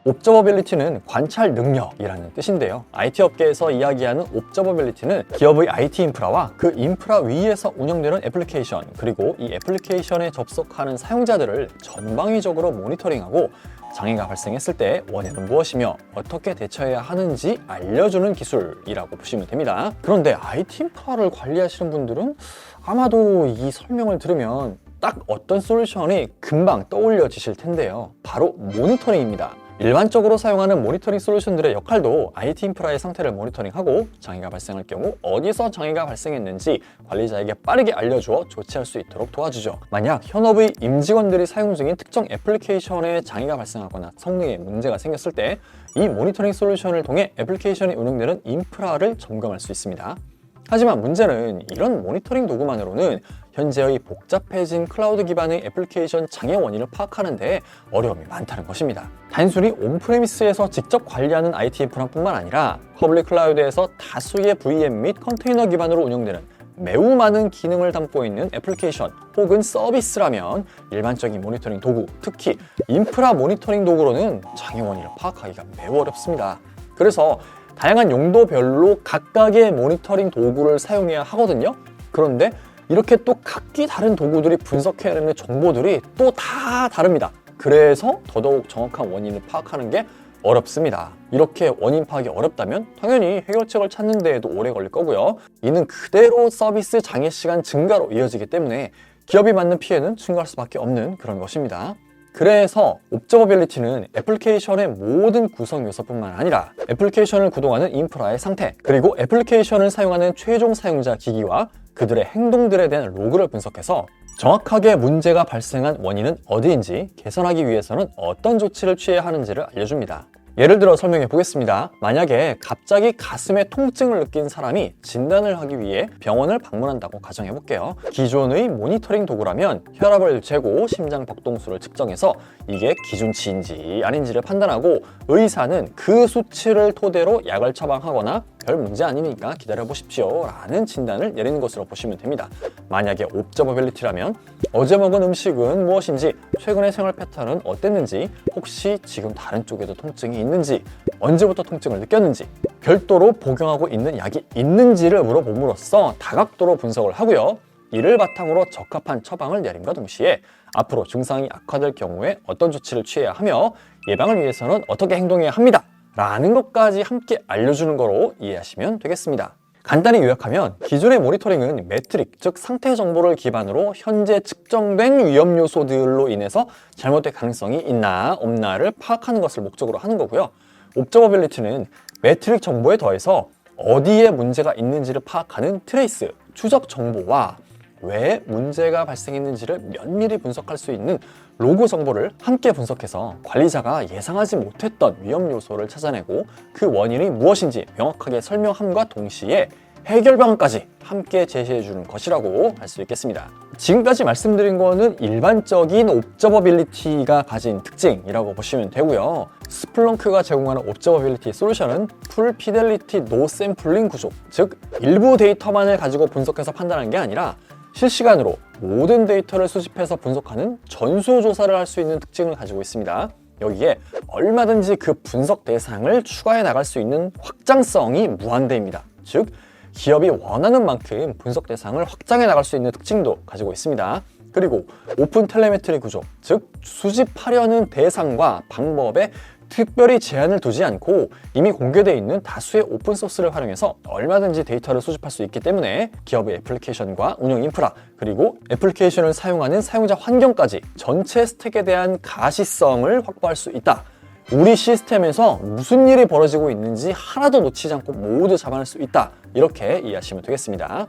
옵저버빌리티는 관찰 능력이라는 뜻인데요. IT 업계에서 이야기하는 옵저버빌리티는 기업의 IT 인프라와 그 인프라 위에서 운영되는 애플리케이션, 그리고 이 애플리케이션에 접속하는 사용자들을 전방위적으로 모니터링하고 장애가 발생했을 때 원인은 무엇이며 어떻게 대처해야 하는지 알려주는 기술이라고 보시면 됩니다. 그런데 IT 인프라를 관리하시는 분들은 아마도 이 설명을 들으면 딱 어떤 솔루션이 금방 떠올려지실 텐데요. 바로 모니터링입니다. 일반적으로 사용하는 모니터링 솔루션들의 역할도 IT 인프라의 상태를 모니터링하고 장애가 발생할 경우 어디서 장애가 발생했는지 관리자에게 빠르게 알려주어 조치할 수 있도록 도와주죠. 만약 현업의 임직원들이 사용 중인 특정 애플리케이션에 장애가 발생하거나 성능에 문제가 생겼을 때 이 모니터링 솔루션을 통해 애플리케이션이 운영되는 인프라를 점검할 수 있습니다. 하지만 문제는 이런 모니터링 도구만으로는 현재의 복잡해진 클라우드 기반의 애플리케이션 장애 원인을 파악하는 데 어려움이 많다는 것입니다. 단순히 온프레미스에서 직접 관리하는 IT 인프라뿐만 아니라 퍼블릭 클라우드에서 다수의 VM 및 컨테이너 기반으로 운영되는 매우 많은 기능을 담고 있는 애플리케이션 혹은 서비스라면 일반적인 모니터링 도구, 특히 인프라 모니터링 도구로는 장애 원인을 파악하기가 매우 어렵습니다. 그래서 다양한 용도별로 각각의 모니터링 도구를 사용해야 하거든요. 그런데 이렇게 또 각기 다른 도구들이 분석해내는 정보들이 또 다 다릅니다. 그래서 더더욱 정확한 원인을 파악하는 게 어렵습니다. 이렇게 원인 파악이 어렵다면 당연히 해결책을 찾는 데에도 오래 걸릴 거고요. 이는 그대로 서비스 장애 시간 증가로 이어지기 때문에 기업이 받는 피해는 증가할 수밖에 없는 그런 것입니다. 그래서 옵저버빌리티는 애플리케이션의 모든 구성 요소뿐만 아니라 애플리케이션을 구동하는 인프라의 상태, 그리고 애플리케이션을 사용하는 최종 사용자 기기와 그들의 행동들에 대한 로그를 분석해서 정확하게 문제가 발생한 원인은 어디인지 개선하기 위해서는 어떤 조치를 취해야 하는지를 알려줍니다. 예를 들어 설명해 보겠습니다. 만약에 갑자기 가슴에 통증을 느낀 사람이 진단을 하기 위해 병원을 방문한다고 가정해 볼게요. 기존의 모니터링 도구라면 혈압을 재고 심장 박동수를 측정해서 이게 기준치인지 아닌지를 판단하고 의사는 그 수치를 토대로 약을 처방하거나 별 문제 아니니까 기다려 보십시오 라는 진단을 내리는 것으로 보시면 됩니다. 만약에 옵저버빌리티라면 어제 먹은 음식은 무엇인지, 최근의 생활 패턴은 어땠는지, 혹시 지금 다른 쪽에도 통증이 있는지, 언제부터 통증을 느꼈는지, 별도로 복용하고 있는 약이 있는지를 물어봄으로써 다각도로 분석을 하고요. 이를 바탕으로 적합한 처방을 내림과 동시에 앞으로 증상이 악화될 경우에 어떤 조치를 취해야 하며 예방을 위해서는 어떻게 행동해야 합니다 라는 것까지 함께 알려주는 거로 이해하시면 되겠습니다. 간단히 요약하면 기존의 모니터링은 매트릭, 즉 상태 정보를 기반으로 현재 측정된 위험 요소들로 인해서 잘못될 가능성이 있나 없나를 파악하는 것을 목적으로 하는 거고요. 옵저버빌리티는 매트릭 정보에 더해서 어디에 문제가 있는지를 파악하는 트레이스, 추적 정보와 왜 문제가 발생했는지를 면밀히 분석할 수 있는 로그 정보를 함께 분석해서 관리자가 예상하지 못했던 위험 요소를 찾아내고 그 원인이 무엇인지 명확하게 설명함과 동시에 해결 방안까지 함께 제시해 주는 것이라고 할 수 있겠습니다. 지금까지 말씀드린 거는 일반적인 옵저버빌리티가 가진 특징이라고 보시면 되고요. 스플렁크가 제공하는 옵저버빌리티 솔루션은 풀 피델리티 노 샘플링 구조, 즉 일부 데이터만을 가지고 분석해서 판단하는 게 아니라 실시간으로 모든 데이터를 수집해서 분석하는 전수조사를 할 수 있는 특징을 가지고 있습니다. 여기에 얼마든지 그 분석 대상을 추가해 나갈 수 있는 확장성이 무한대입니다. 즉, 기업이 원하는 만큼 분석 대상을 확장해 나갈 수 있는 특징도 가지고 있습니다. 그리고 오픈 텔레메트리 구조, 즉 수집하려는 대상과 방법에 특별히 제한을 두지 않고 이미 공개되어 있는 다수의 오픈소스를 활용해서 얼마든지 데이터를 수집할 수 있기 때문에 기업의 애플리케이션과 운영 인프라, 그리고 애플리케이션을 사용하는 사용자 환경까지 전체 스택에 대한 가시성을 확보할 수 있다. 우리 시스템에서 무슨 일이 벌어지고 있는지 하나도 놓치지 않고 모두 잡아낼 수 있다. 이렇게 이해하시면 되겠습니다.